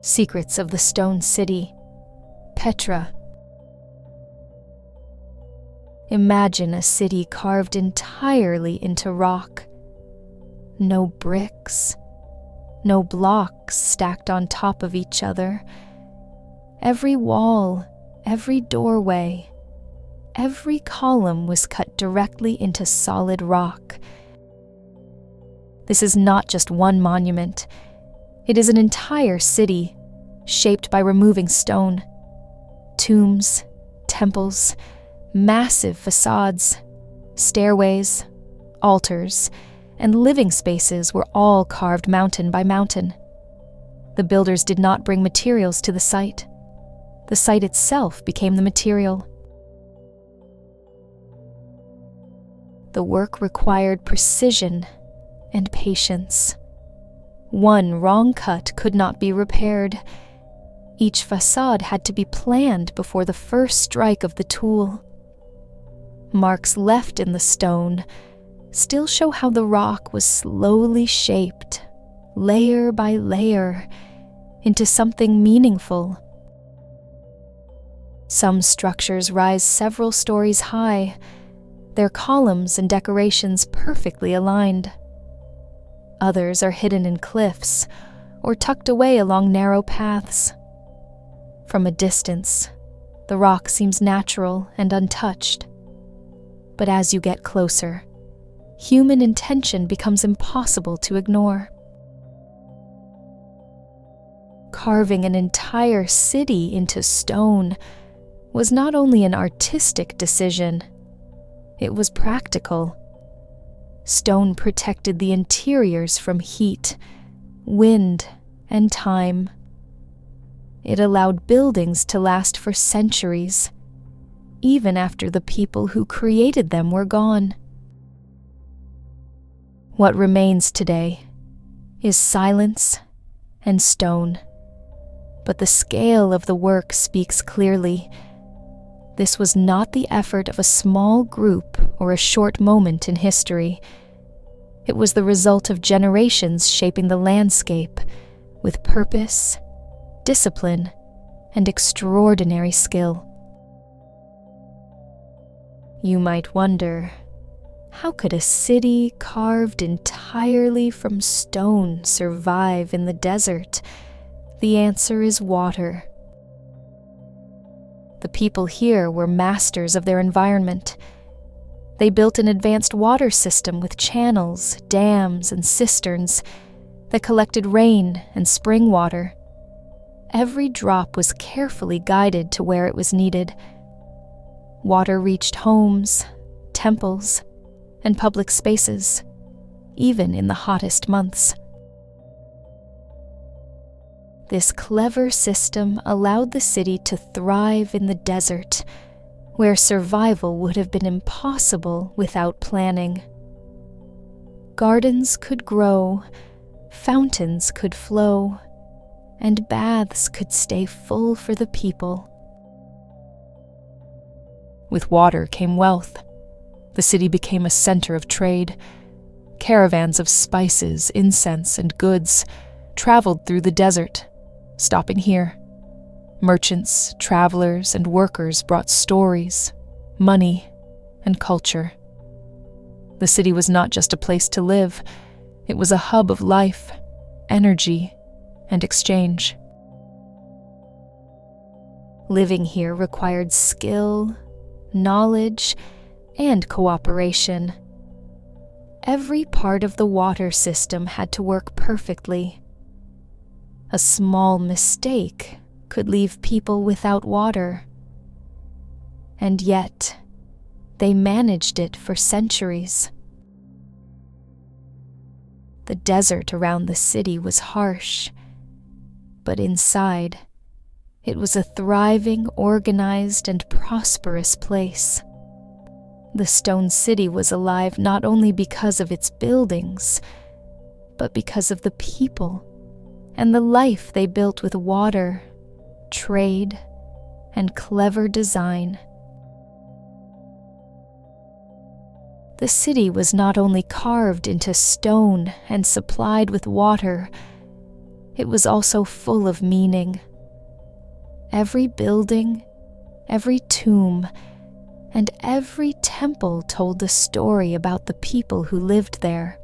Secrets of the Stone City, Petra. Imagine a city carved entirely into rock. No bricks, no blocks stacked on top of each other. Every wall, every doorway, every column was cut directly into solid rock. This is not just one monument. It is an entire city, shaped by removing stone. Tombs, temples, massive facades, stairways, altars, and living spaces were all carved mountain by mountain. The builders did not bring materials to the site. The site itself became the material. The work required precision and patience. One wrong cut could not be repaired. Each façade had to be planned before the first strike of the tool. Marks left in the stone still show how the rock was slowly shaped, layer by layer, into something meaningful. Some structures rise several stories high, their columns and decorations perfectly aligned. Others are hidden in cliffs or tucked away along narrow paths. From a distance, the rock seems natural and untouched. But as you get closer, human intention becomes impossible to ignore. Carving an entire city into stone was not only an artistic decision, it was practical. Stone protected the interiors from heat, wind, and time. It allowed buildings to last for centuries, even after the people who created them were gone. What remains today is silence and stone, but the scale of the work speaks clearly. This was not the effort of a small group or a short moment in history. It was the result of generations shaping the landscape with purpose, discipline, and extraordinary skill. You might wonder, how could a city carved entirely from stone survive in the desert? The answer is water. The people here were masters of their environment. They built an advanced water system with channels, dams, and cisterns that collected rain and spring water. Every drop was carefully guided to where it was needed. Water reached homes, temples, and public spaces, even in the hottest months. This clever system allowed the city to thrive in the desert, where survival would have been impossible without planning. Gardens could grow, fountains could flow, and baths could stay full for the people. With water came wealth. The city became a center of trade. Caravans of spices, incense, and goods traveled through the desert, stopping here. Merchants, travelers, and workers brought stories, money, and culture. The city was not just a place to live, it was a hub of life, energy, and exchange. Living here required skill, knowledge, and cooperation. Every part of the water system had to work perfectly. A small mistake could leave people without water. And yet, they managed it for centuries. The desert around the city was harsh, but inside, it was a thriving, organized, and prosperous place. The stone city was alive not only because of its buildings, but because of the people and the life they built with water, trade, and clever design. The city was not only carved into stone and supplied with water, it was also full of meaning. Every building, every tomb, and every temple told a story about the people who lived there.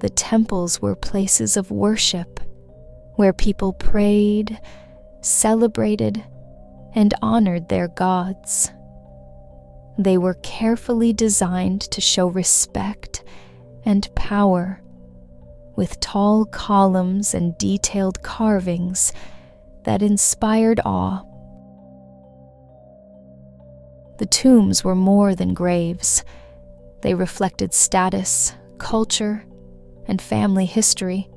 The temples were places of worship, where people prayed, celebrated, and honored their gods. They were carefully designed to show respect and power, with tall columns and detailed carvings that inspired awe. The tombs were more than graves. They reflected status, culture, and family history.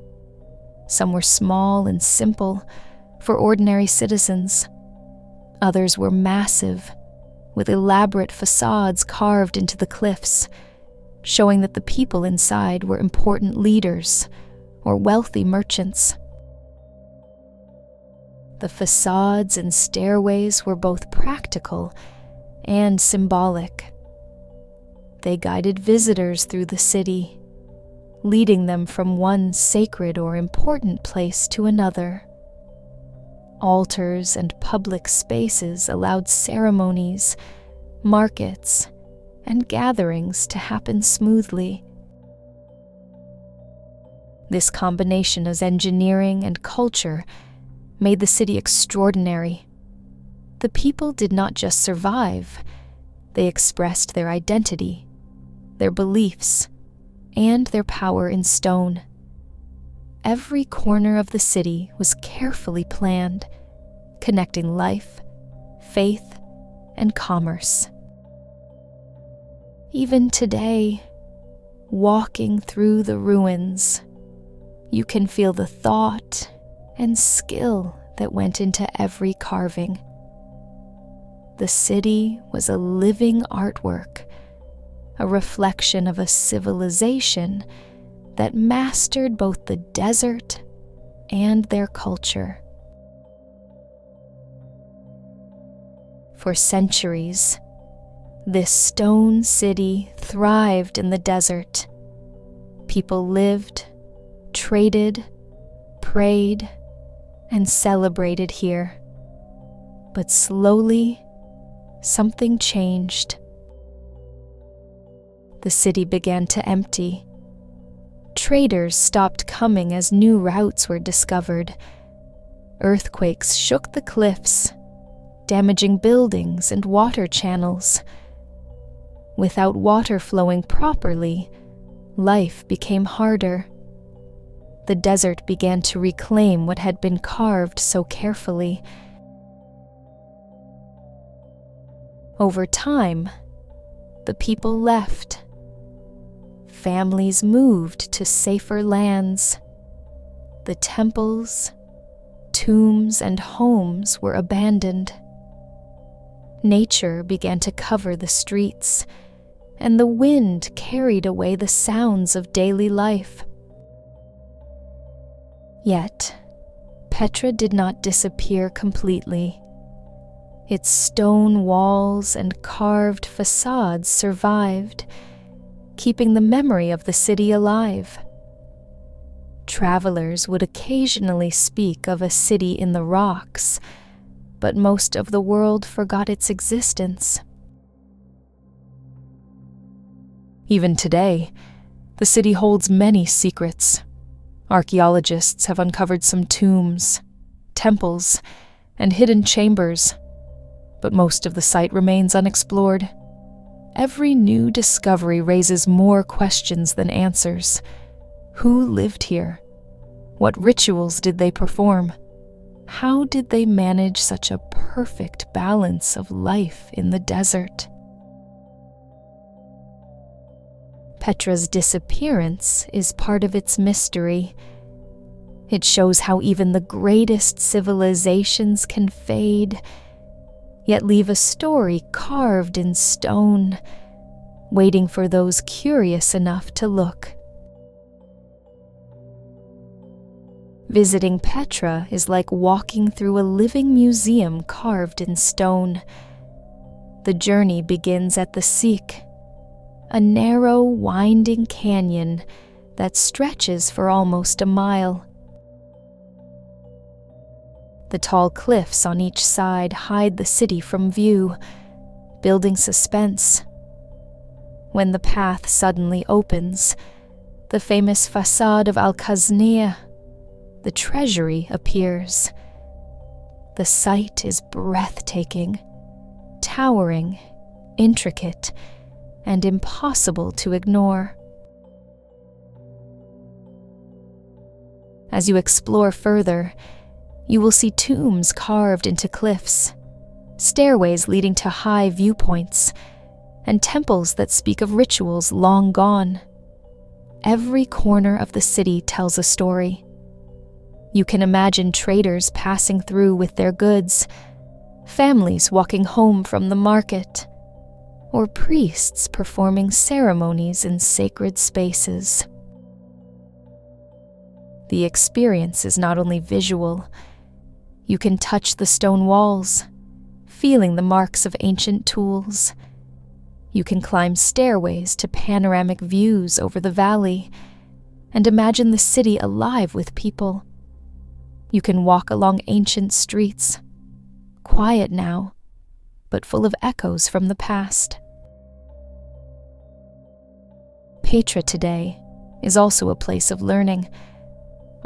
Some were small and simple, for ordinary citizens. Others were massive, with elaborate facades carved into the cliffs, showing that the people inside were important leaders or wealthy merchants. The facades and stairways were both practical and symbolic. They guided visitors through the city, leading them from one sacred or important place to another. Altars and public spaces allowed ceremonies, markets, and gatherings to happen smoothly. This combination of engineering and culture made the city extraordinary. The people did not just survive, they expressed their identity, their beliefs, and their power in stone. Every corner of the city was carefully planned, connecting life, faith, and commerce. Even today, walking through the ruins, you can feel the thought and skill that went into every carving. The city was a living artwork, a reflection of a civilization that mastered both the desert and their culture. For centuries, this stone city thrived in the desert. People lived, traded, prayed, and celebrated here. But slowly, something changed. The city began to empty. Traders stopped coming as new routes were discovered. Earthquakes shook the cliffs, damaging buildings and water channels. Without water flowing properly, life became harder. The desert began to reclaim what had been carved so carefully. Over time, the people left. Families moved to safer lands. The temples, tombs, and homes were abandoned. Nature began to cover the streets, and the wind carried away the sounds of daily life. Yet, Petra did not disappear completely. Its stone walls and carved facades survived, keeping the memory of the city alive. Travelers would occasionally speak of a city in the rocks, but most of the world forgot its existence. Even today, the city holds many secrets. Archaeologists have uncovered some tombs, temples, and hidden chambers, but most of the site remains unexplored. Every new discovery raises more questions than answers. Who lived here? What rituals did they perform? How did they manage such a perfect balance of life in the desert? Petra's disappearance is part of its mystery. It shows how even the greatest civilizations can fade, yet leave a story carved in stone, waiting for those curious enough to look. Visiting Petra is like walking through a living museum carved in stone. The journey begins at the Siq, a narrow, winding canyon that stretches for almost a mile. The tall cliffs on each side hide the city from view, building suspense. When the path suddenly opens, the famous façade of Al-Khazniya, the treasury, appears. The sight is breathtaking, towering, intricate, and impossible to ignore. As you explore further, you will see tombs carved into cliffs, stairways leading to high viewpoints, and temples that speak of rituals long gone. Every corner of the city tells a story. You can imagine traders passing through with their goods, families walking home from the market, or priests performing ceremonies in sacred spaces. The experience is not only visual. You can touch the stone walls, feeling the marks of ancient tools. You can climb stairways to panoramic views over the valley and imagine the city alive with people. You can walk along ancient streets, quiet now, but full of echoes from the past. Petra today is also a place of learning.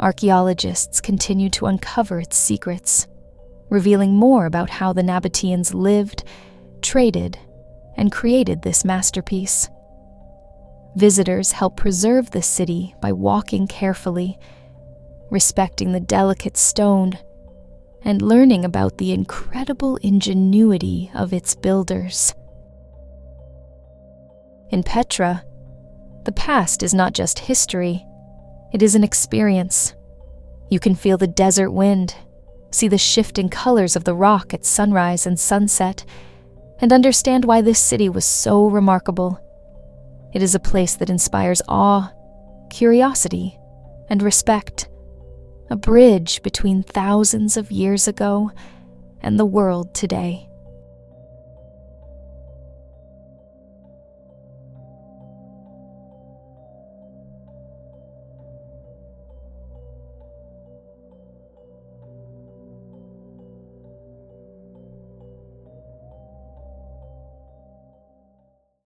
Archaeologists continue to uncover its secrets, revealing more about how the Nabateans lived, traded, and created this masterpiece. Visitors help preserve the city by walking carefully, respecting the delicate stone, and learning about the incredible ingenuity of its builders. In Petra, the past is not just history, it is an experience. You can feel the desert wind, see the shifting colors of the rock at sunrise and sunset, and understand why this city was so remarkable. It is a place that inspires awe, curiosity, and respect, a bridge between thousands of years ago and the world today.